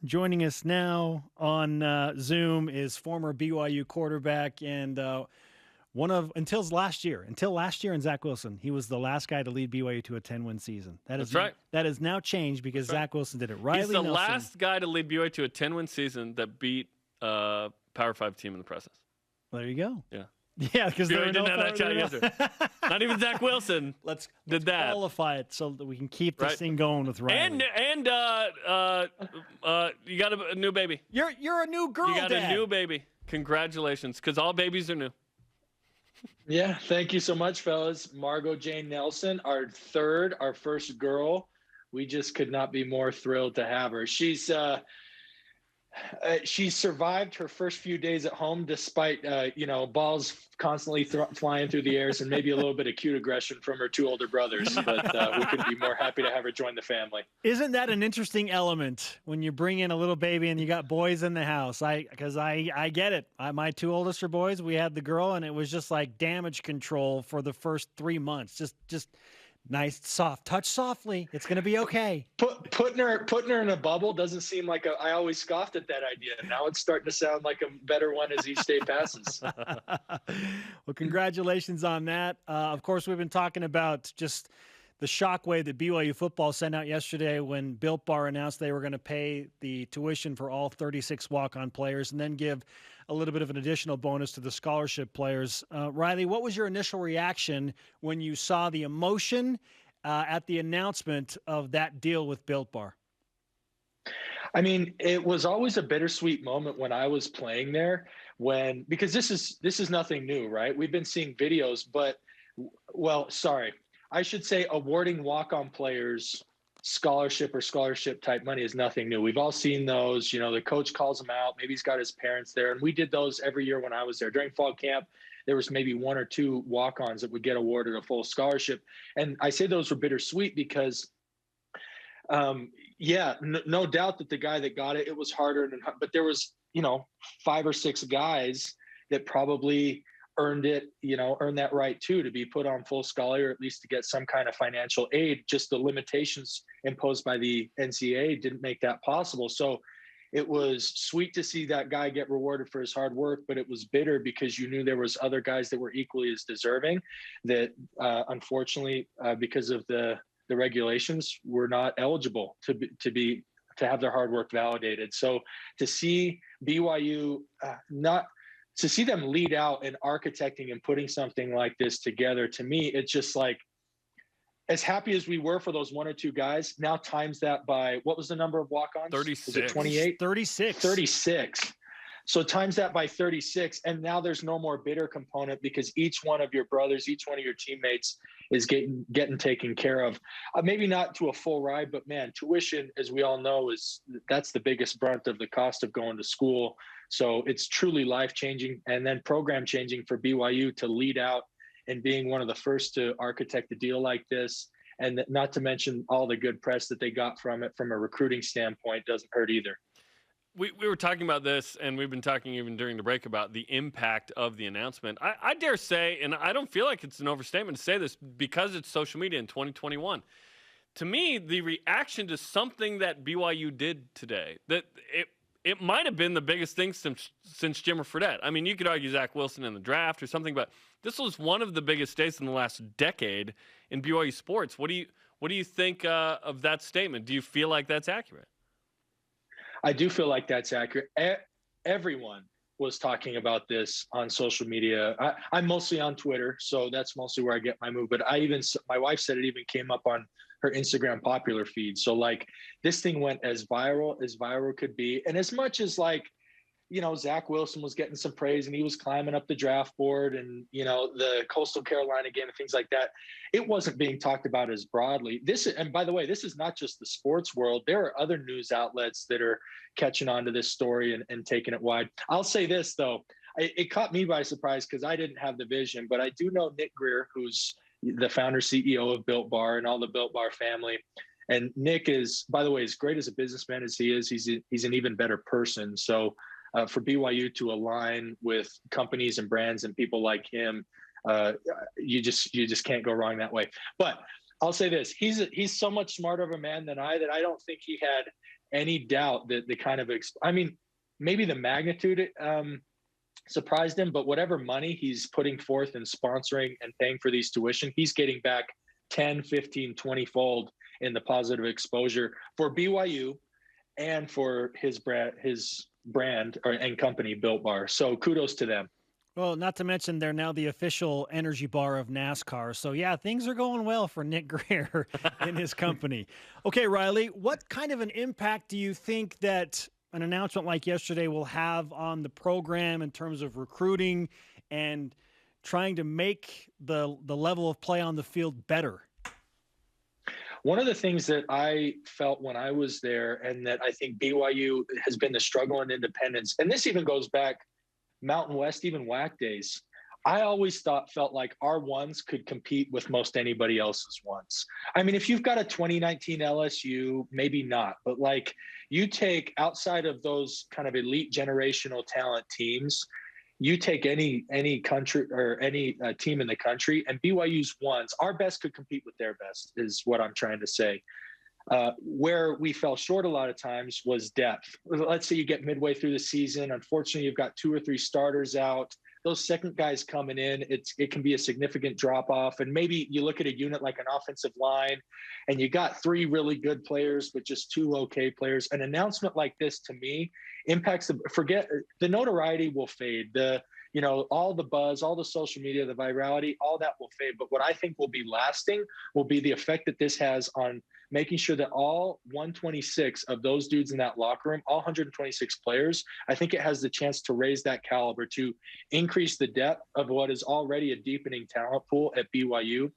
Joining us now on Zoom is former BYU quarterback and one of until last year, and Zach Wilson. He was the last guy to lead BYU to a 10-win season. That's right. That has now changed because Zach Wilson did it. Riley He's the Nelson, last guy to lead BYU to a 10-win season that beat a Power 5 team in the process. There you go. Yeah. Yeah, because BYU didn't have that shot yesterday. Not even Zach Wilson let's did that. Qualify it so that we can keep this thing going with Riley. And you got a new baby. You're a new girl. You got dad. a new baby. Congratulations, because all babies are new. Yeah, thank you so much, fellas. Margot Jane Nelson, our first girl. We just could not be more thrilled to have her. She's survived her first few days at home despite balls constantly flying through the airs and maybe a little bit of cute aggression from her two older brothers. But we couldn't be more happy to have her join the family. Isn't that an interesting element when you bring in a little baby and you got boys in the house? Because I get it. My two oldest are boys. We had the girl, and it was just like damage control for the first 3 months. Just nice, soft. Touch softly. It's going to be okay. Putting her in a bubble doesn't seem like I always scoffed at that idea. Now it's starting to sound like a better one as each day passes. Well, congratulations on that. Of course, we've been talking about just the shockwave that BYU football sent out yesterday when Built Bar announced they were going to pay the tuition for all 36 walk-on players and then give a little bit of an additional bonus to the scholarship players. Riley, what was your initial reaction when you saw the emotion at the announcement of that deal with Built Bar? I mean, it was always a bittersweet moment when I was playing there because this is nothing new, right? We've been seeing videos, I should say awarding walk-on players scholarship or scholarship type money is nothing new. We've all seen those. The coach calls them out. Maybe he's got his parents there. And we did those every year when I was there. During fall camp, there was maybe one or two walk-ons that would get awarded a full scholarship. And I say those were bittersweet because, no doubt that the guy that got it was harder. But there was, 5 or 6 guys that probably earned that right too, to be put on full scholarship or at least to get some kind of financial aid. Just the limitations imposed by the NCAA didn't make that possible. So it was sweet to see that guy get rewarded for his hard work, but it was bitter because you knew there was other guys that were equally as deserving that unfortunately, because of the regulations, were not eligible to have their hard work validated. So to see BYU to see them lead out in architecting and putting something like this together, to me, it's just like, as happy as we were for those 1 or 2 guys, now times that by, what was the number of walk-ons? 36. Was it 28? 36. 36. So times that by 36, and now there's no more bitter component because each one of your brothers, each one of your teammates is getting taken care of. Maybe not to a full ride, but man, tuition, as we all know, that's the biggest brunt of the cost of going to school. So it's truly life-changing and then program-changing for BYU to lead out and being one of the first to architect a deal like this. And not to mention all the good press that they got from it from a recruiting standpoint doesn't hurt either. We were talking about this, and we've been talking even during the break about the impact of the announcement. I dare say, and I don't feel like it's an overstatement to say this because it's social media in 2021. To me, the reaction to something that BYU did today, that it might have been the biggest thing since Jimmer Fredette. I mean, you could argue Zach Wilson in the draft or something, but this was one of the biggest days in the last decade in BYU sports. What do you think of that statement? Do you feel like that's accurate? I do feel like that's accurate. Everyone was talking about this on social media. I'm mostly on Twitter, so that's mostly where I get my move. But my wife said it even came up on her Instagram popular feed. So like this thing went as viral could be. And as much as Zach Wilson was getting some praise and he was climbing up the draft board and, the Coastal Carolina game and things like that, it wasn't being talked about as broadly. And by the way, this is not just the sports world. There are other news outlets that are catching on to this story and taking it wide. I'll say this, though. It caught me by surprise because I didn't have the vision, but I do know Nick Greer, who's the founder CEO of Built Bar and all the Built Bar family. And Nick is, by the way, as great as a businessman as he is, he's an even better person. So for BYU to align with companies and brands and people like him, you just can't go wrong that way. But I'll say this: he's so much smarter of a man than that I don't think he had any doubt that the kind of I mean, maybe the magnitude surprised him, but whatever money he's putting forth and sponsoring and paying for these tuition, he's getting back 10, 15, 20 fold in the positive exposure for BYU and for his brand and company, Built Bar. So kudos to them. Well, not to mention they're now the official energy bar of NASCAR. So, yeah, things are going well for Nick Greer and his company. Okay, Riley, what kind of an impact do you think that an announcement like yesterday will have on the program in terms of recruiting and trying to make the level of play on the field better? One of the things that I felt when I was there, and that I think BYU has been the struggle in independence, and this even goes back Mountain West, even WAC days, I always felt like our ones could compete with most anybody else's ones. I mean, if you've got a 2019 LSU, maybe not, but like you take outside of those kind of elite generational talent teams, you take any country or any team in the country, and BYU's ones, our best could compete with their best, is what I'm trying to say. Where we fell short a lot of times was depth. Let's say you get midway through the season. Unfortunately, you've got 2 or 3 starters out. Those second guys coming in, it can be a significant drop off. And maybe you look at a unit like an offensive line, and you got 3 really good players, but just 2 okay players. An announcement like this, to me, impacts the notoriety will fade. All the buzz, all the social media, the virality, all that will fade. But what I think will be lasting will be the effect that this has on making sure that all 126 of those dudes in that locker room, all 126 players, I think it has the chance to raise that caliber, to increase the depth of what is already a deepening talent pool at BYU.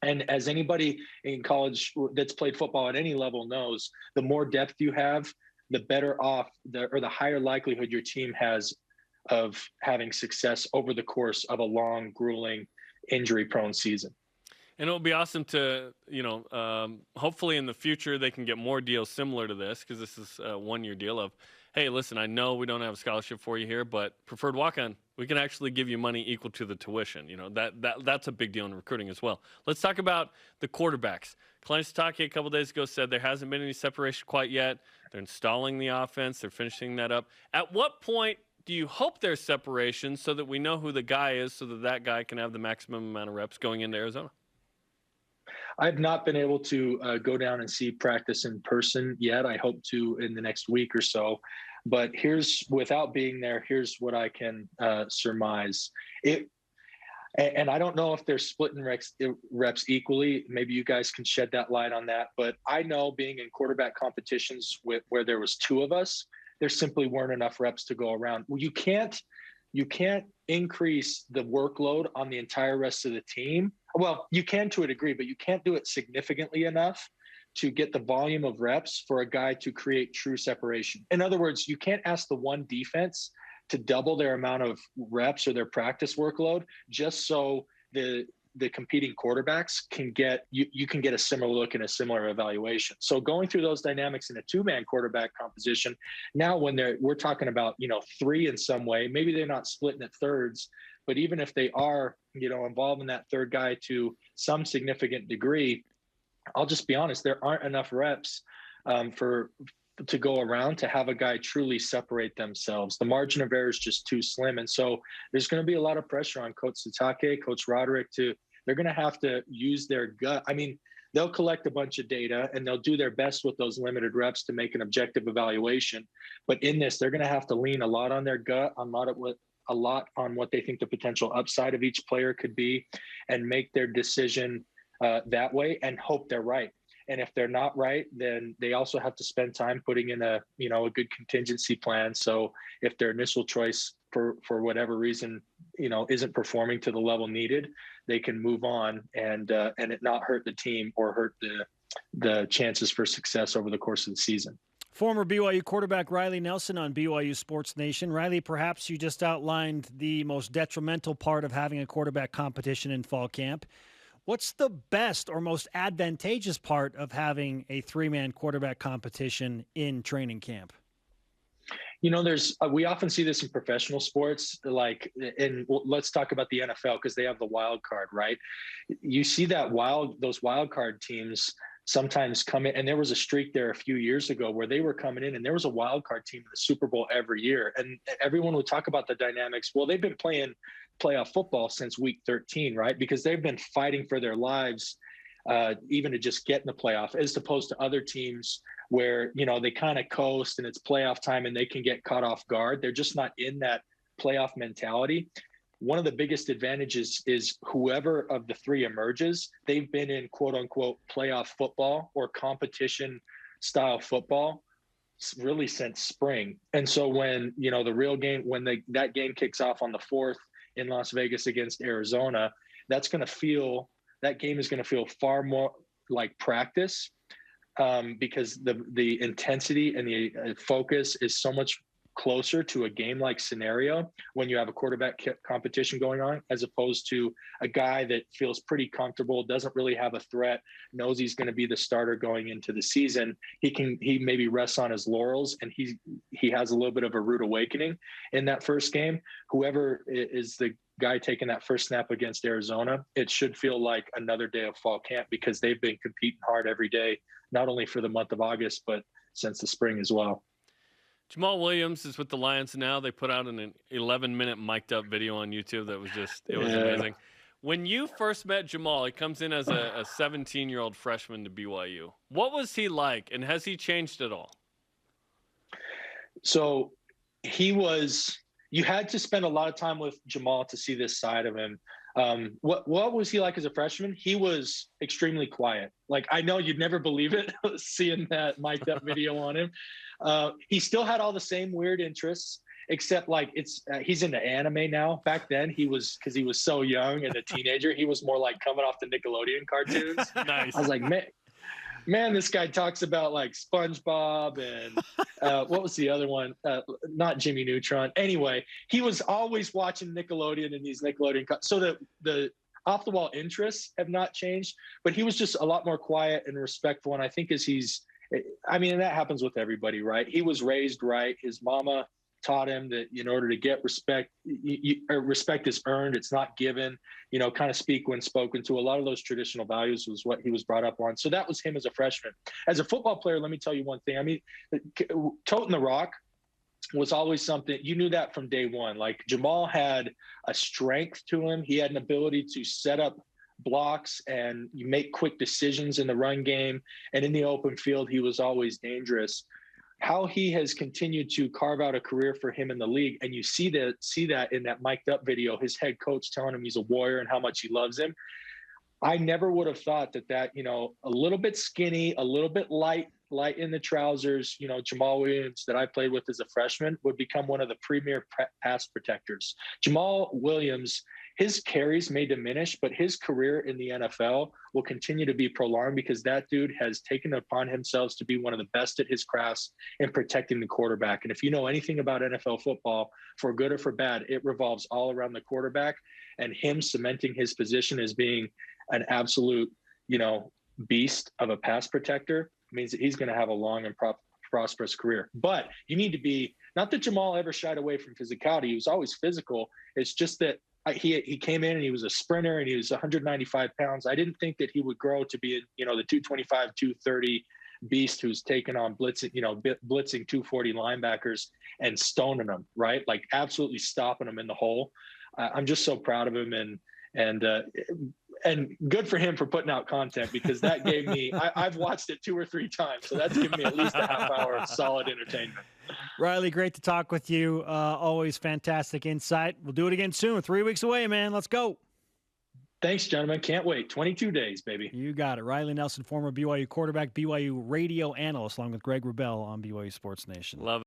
And as anybody in college that's played football at any level knows, the more depth you have, the better off the higher likelihood your team has of having success over the course of a long, grueling, injury-prone season. And it'll be awesome to, hopefully in the future they can get more deals similar to this, because this is a 1-year deal of, hey, listen, I know we don't have a scholarship for you here, but preferred walk-on, we can actually give you money equal to the tuition. That's a big deal in recruiting as well. Let's talk about the quarterbacks. Klein Sitake a couple days ago said there hasn't been any separation quite yet. They're installing the offense. They're finishing that up. At what point do you hope there's separation so that we know who the guy is, so that guy can have the maximum amount of reps going into Arizona? I've not been able to go down and see practice in person yet. I hope to in the next week or so. But without being there, here's what I can surmise. And I don't know if they're splitting reps equally. Maybe you guys can shed that light on that. But I know, being in quarterback competitions where there was 2 of us, there simply weren't enough reps to go around. Well, you can't increase the workload on the entire rest of the team. Well, you can to a degree, but you can't do it significantly enough to get the volume of reps for a guy to create true separation. In other words, you can't ask the one defense to double their amount of reps or their practice workload just so the competing quarterbacks can get you can get a similar look and a similar evaluation. So going through those dynamics in a 2-man quarterback composition, now when we're talking about 3 in some way, maybe they're not splitting at thirds, but even if they are involved in that third guy to some significant degree, I'll just be honest, there aren't enough reps to go around to have a guy truly separate themselves. The margin of error is just too slim. And so there's going to be a lot of pressure on Coach Sitake, Coach Roderick, they're going to have to use their gut. I mean, they'll collect a bunch of data and they'll do their best with those limited reps to make an objective evaluation. But in this, they're going to have to lean a lot on their gut, a lot on what they think the potential upside of each player could be, and make their decision that way and hope they're right. And if they're not right, then they also have to spend time putting in a good contingency plan. So if their initial choice for whatever reason, isn't performing to the level needed, they can move on and it not hurt the team or hurt the chances for success over the course of the season. Former BYU quarterback Riley Nelson on BYU Sports Nation. Riley, perhaps you just outlined the most detrimental part of having a quarterback competition in fall camp. What's the best or most advantageous part of having a 3-man quarterback competition in training camp? We often see this in professional sports, let's talk about the NFL because they have the wild card, right? You see those wild card teams sometimes come in, and there was a streak there a few years ago where they were coming in and there was a wild card team in the Super Bowl every year. And everyone would talk about the dynamics. Well, they've been playing playoff football since week 13, right? Because they've been fighting for their lives, even to just get in the playoff, as opposed to other teams where, you know, they kind of coast and it's playoff time and they can get caught off guard. They're just not in that playoff mentality. One of the biggest advantages is whoever of the three emerges, they've been in quote unquote playoff football or competition style football really since spring. And so when, you know, the real game, when that game kicks off on the 4th in Las Vegas against Arizona, that game is going to feel far more like practice, because the intensity and the focus is so much closer to a game-like scenario when you have a quarterback competition going on, as opposed to a guy that feels pretty comfortable, doesn't really have a threat, knows he's going to be the starter going into the season. He maybe rests on his laurels, and he has a little bit of a rude awakening in that first game. Whoever is the guy taking that first snap against Arizona, it should feel like another day of fall camp, because they've been competing hard every day, not only for the month of August, but since the spring as well. Jamal Williams is with the Lions now. They put out an 11-minute mic'd up video on YouTube that was it was amazing. When you first met Jamal, he comes in as a 17-year-old freshman to BYU. What was he like, and has he changed at all? So you had to spend a lot of time with Jamal to see this side of him. What was he like as a freshman? He was extremely quiet. Like, I know you'd never believe it seeing that mic'd up video on him. He still had all the same weird interests, except like he's into anime now. Back then because he was so young and a teenager, he was more like coming off the Nickelodeon cartoons. Nice. I was like, man, this guy talks about like SpongeBob and what was the other one? Not Jimmy Neutron. Anyway, he was always watching Nickelodeon and these Nickelodeon. So the off the wall interests have not changed, but he was just a lot more quiet and respectful. And I think and that happens with everybody, right? He was raised right. His mama taught him that in order to get respect, respect is earned, it's not given, kind of speak when spoken to. A lot of those traditional values was what he was brought up on. So that was him as a freshman. As a football player, let me tell you one thing. I mean, toting the rock was always something, you knew that from day one. Like, Jamal had a strength to him. He had an ability to set up blocks and you make quick decisions in the run game. And in the open field, he was always dangerous. How he has continued to carve out a career for him in the league. And you see that in that mic'd up video, his head coach telling him he's a warrior and how much he loves him. I never would have thought that, a little bit skinny, a little bit light in the trousers, Jamal Williams that I played with as a freshman would become one of the premier pass protectors. Jamal Williams, his carries may diminish, but his career in the NFL will continue to be prolonged because that dude has taken upon himself to be one of the best at his crafts in protecting the quarterback. And if you know anything about NFL football, for good or for bad, it revolves all around the quarterback, and him cementing his position as being an absolute, beast of a pass protector means that he's going to have a long and prosperous career. But you need to be, not that Jamal ever shied away from physicality. He was always physical. It's just that he came in and he was a sprinter and he was 195 pounds. I didn't think that he would grow to be, the 225, 230 beast who's taken on blitzing 240 linebackers and stoning them, right? Like, absolutely stopping them in the hole. I'm just so proud of him, and good for him for putting out content, because that gave me, I've watched it 2 or 3 times. So that's given me at least a half hour of solid entertainment. Riley, great to talk with you. Always fantastic insight. We'll do it again soon. 3 weeks away, man. Let's go. Thanks, gentlemen. Can't wait. 22 days, baby. You got it. Riley Nelson, former BYU quarterback, BYU radio analyst, along with Greg Wrubell on BYU Sports Nation. Love it.